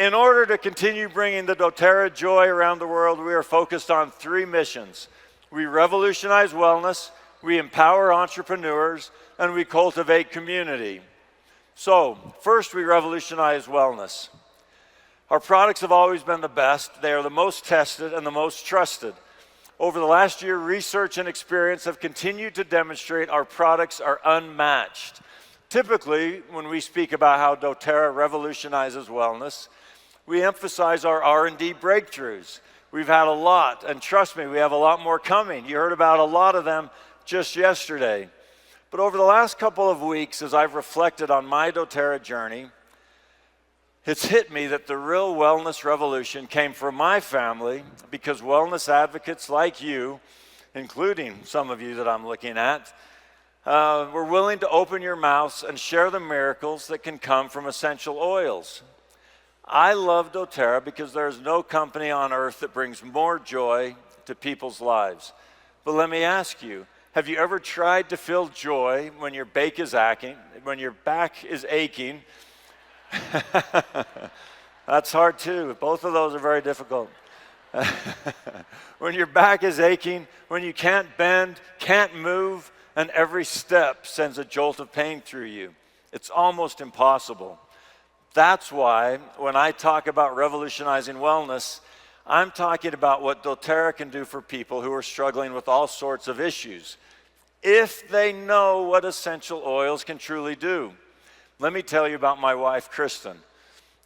In order to continue bringing the doTERRA joy around the world, we are focused on 3 missions. We revolutionize wellness, we empower entrepreneurs, and we cultivate community. So, first we revolutionize wellness. Our products have always been the best. They are the most tested and the most trusted. Over the last year, research and experience have continued to demonstrate our products are unmatched. Typically, when we speak about how doTERRA revolutionizes wellness, we emphasize our R&D breakthroughs. We've had a lot, and trust me, we have a lot more coming. You heard about a lot of them just yesterday. But over the last couple of weeks, as I've reflected on my doTERRA journey, it's hit me that the real wellness revolution came from my family because wellness advocates like you, including some of you that I'm looking at, were willing to open your mouths and share the miracles that can come from essential oils. I love doTERRA because there's no company on earth that brings more joy to people's lives. But let me ask you, have you ever tried to feel joy when your back is aching? That's hard too. Both of those are very difficult. When your back is aching, when you can't bend, can't move, and every step sends a jolt of pain through you. It's almost impossible. That's why when I talk about revolutionizing wellness, I'm talking about what doTERRA can do for people who are struggling with all sorts of issues, if they know what essential oils can truly do. Let me tell you about my wife, Kristen.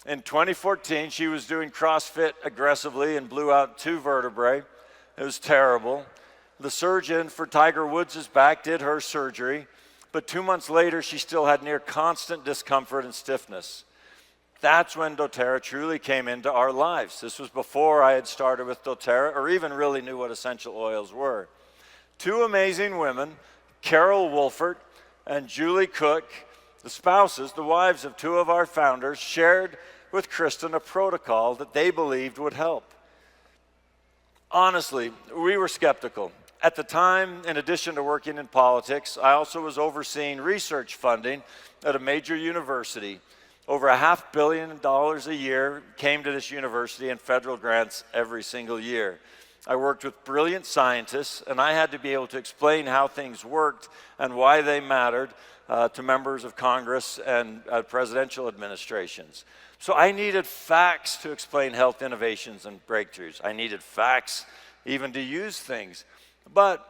In 2014, she was doing CrossFit aggressively and blew out 2 vertebrae. It was terrible. The surgeon for Tiger Woods' back did her surgery, but 2 months later, she still had near constant discomfort and stiffness. That's when doTERRA truly came into our lives. This was before I had started with doTERRA or even really knew what essential oils were. 2 amazing women, Carol Wolfert and Julie Cook, the spouses, the wives of 2 of our founders, shared with Kristen a protocol that they believed would help. Honestly, we were skeptical. At the time, in addition to working in politics, I also was overseeing research funding at a major university. Over $500 million a year came to this university in federal grants every single year. I worked with brilliant scientists, and I had to be able to explain how things worked and why they mattered to members of Congress and presidential administrations. So I needed facts to explain health innovations and breakthroughs. I needed facts even to use things. But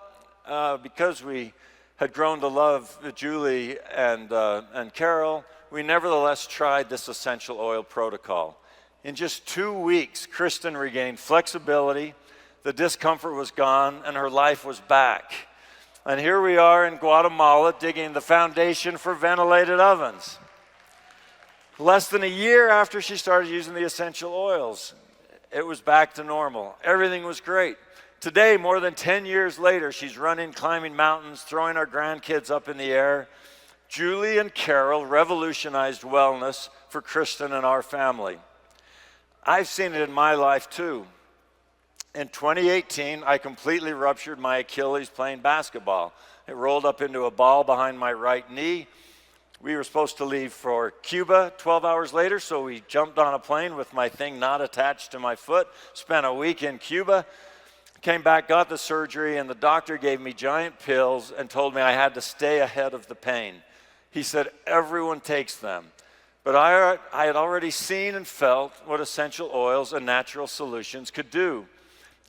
because we had grown to love Julie and Carol, we nevertheless tried this essential oil protocol. In just 2 weeks, Kristen regained flexibility, the discomfort was gone, and her life was back. And here we are in Guatemala digging the foundation for ventilated ovens. Less than a year after she started using the essential oils, it was back to normal. Everything was great. Today, more than 10 years later, she's running, climbing mountains, throwing our grandkids up in the air. Julie and Carol revolutionized wellness for Kristen and our family. I've seen it in my life too. In 2018, I completely ruptured my Achilles playing basketball. It rolled up into a ball behind my right knee. We were supposed to leave for Cuba 12 hours later, so we jumped on a plane with my thing not attached to my foot, spent a week in Cuba, came back, got the surgery, and the doctor gave me giant pills and told me I had to stay ahead of the pain. He said, everyone takes them. But I had already seen and felt what essential oils and natural solutions could do.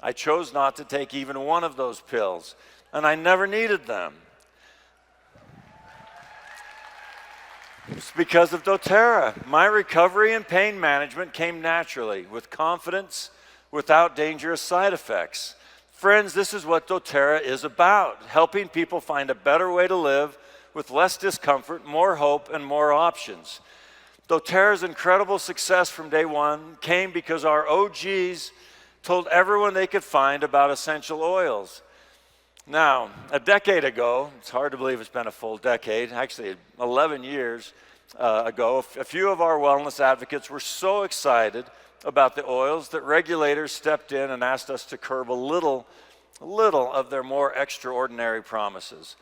I chose not to take even one of those pills, and I never needed them. It's because of doTERRA. My recovery and pain management came naturally, with confidence, without dangerous side effects. Friends, this is what doTERRA is about, helping people find a better way to live with less discomfort, more hope, and more options. doTERRA's incredible success from day one came because our OGs told everyone they could find about essential oils. Now, a decade ago, it's hard to believe it's been a full decade, actually 11 years ago, a few of our wellness advocates were so excited about the oils that regulators stepped in and asked us to curb a little of their more extraordinary promises.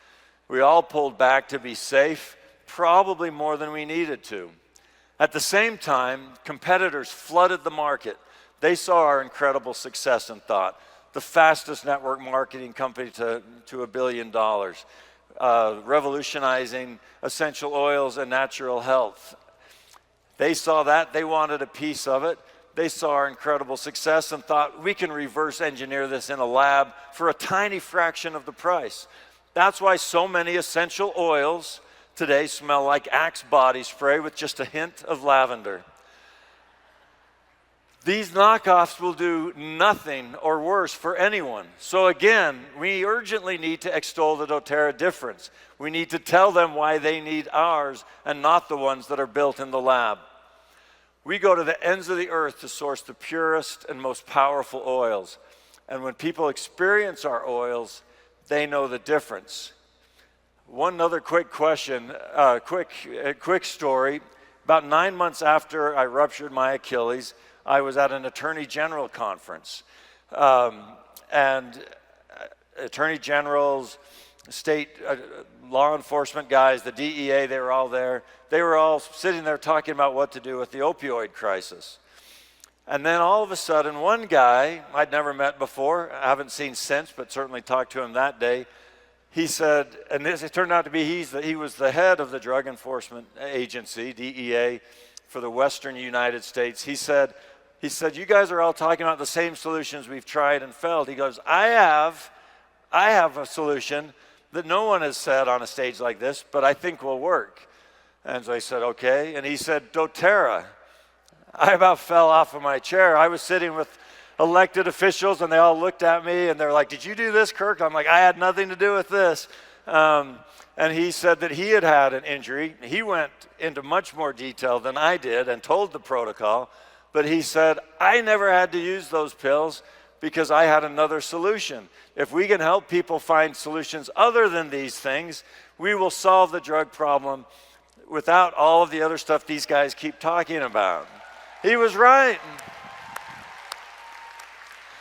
We all pulled back to be safe, probably more than we needed to. At the same time, competitors flooded the market. They saw our incredible success and thought, the fastest network marketing company to $1 billion, revolutionizing essential oils and natural health. They saw that, they wanted a piece of it. They saw our incredible success and thought, we can reverse engineer this in a lab for a tiny fraction of the price. That's why so many essential oils today smell like Axe body spray with just a hint of lavender. These knockoffs will do nothing or worse for anyone. So again, we urgently need to extol the doTERRA difference. We need to tell them why they need ours and not the ones that are built in the lab. We go to the ends of the earth to source the purest and most powerful oils. And when people experience our oils, they know the difference. One other quick question, quick story. About 9 months after I ruptured my Achilles, I was at an attorney general conference. And attorney generals, state law enforcement guys, the DEA, they were all there. They were all sitting there talking about what to do with the opioid crisis. And then all of a sudden, one guy I'd never met before, I haven't seen since, but certainly talked to him that day, he said, and this, it turned out to be he was the head of the Drug Enforcement Agency, DEA, for the Western United States. He said, you guys are all talking about the same solutions we've tried and failed. He goes, I have a solution that no one has said on a stage like this, but I think will work. And so I said, okay. And he said, doTERRA. I about fell off of my chair. I was sitting with elected officials, and they all looked at me, and they're like, did you do this, Kirk? I'm like, I had nothing to do with this. And he said that he had an injury. He went into much more detail than I did and told the protocol. But he said, I never had to use those pills because I had another solution. If we can help people find solutions other than these things, we will solve the drug problem without all of the other stuff these guys keep talking about. He was right.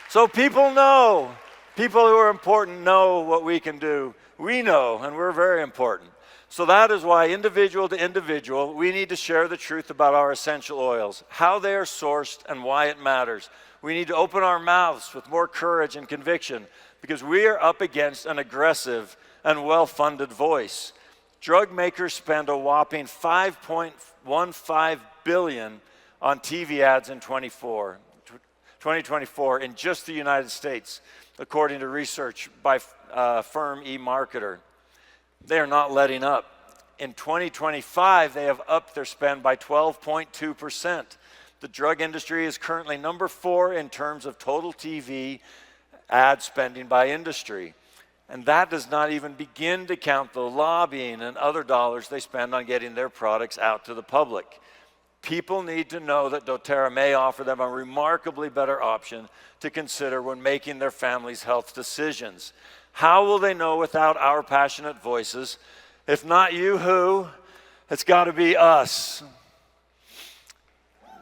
So people know, people who are important know what we can do. We know, and we're very important. So that is why individual to individual, we need to share the truth about our essential oils, how they are sourced and why it matters. We need to open our mouths with more courage and conviction because we are up against an aggressive and well-funded voice. Drug makers spend a whopping $5.15 billion on TV ads in 2024 in just the United States, according to research by firm eMarketer. They are not letting up. In 2025, they have upped their spend by 12.2%. The drug industry is currently number 4 in terms of total TV ad spending by industry. And that does not even begin to count the lobbying and other dollars they spend on getting their products out to the public. People need to know that doTERRA may offer them a remarkably better option to consider when making their family's health decisions. How will they know without our passionate voices? If not you, who? It's got to be us.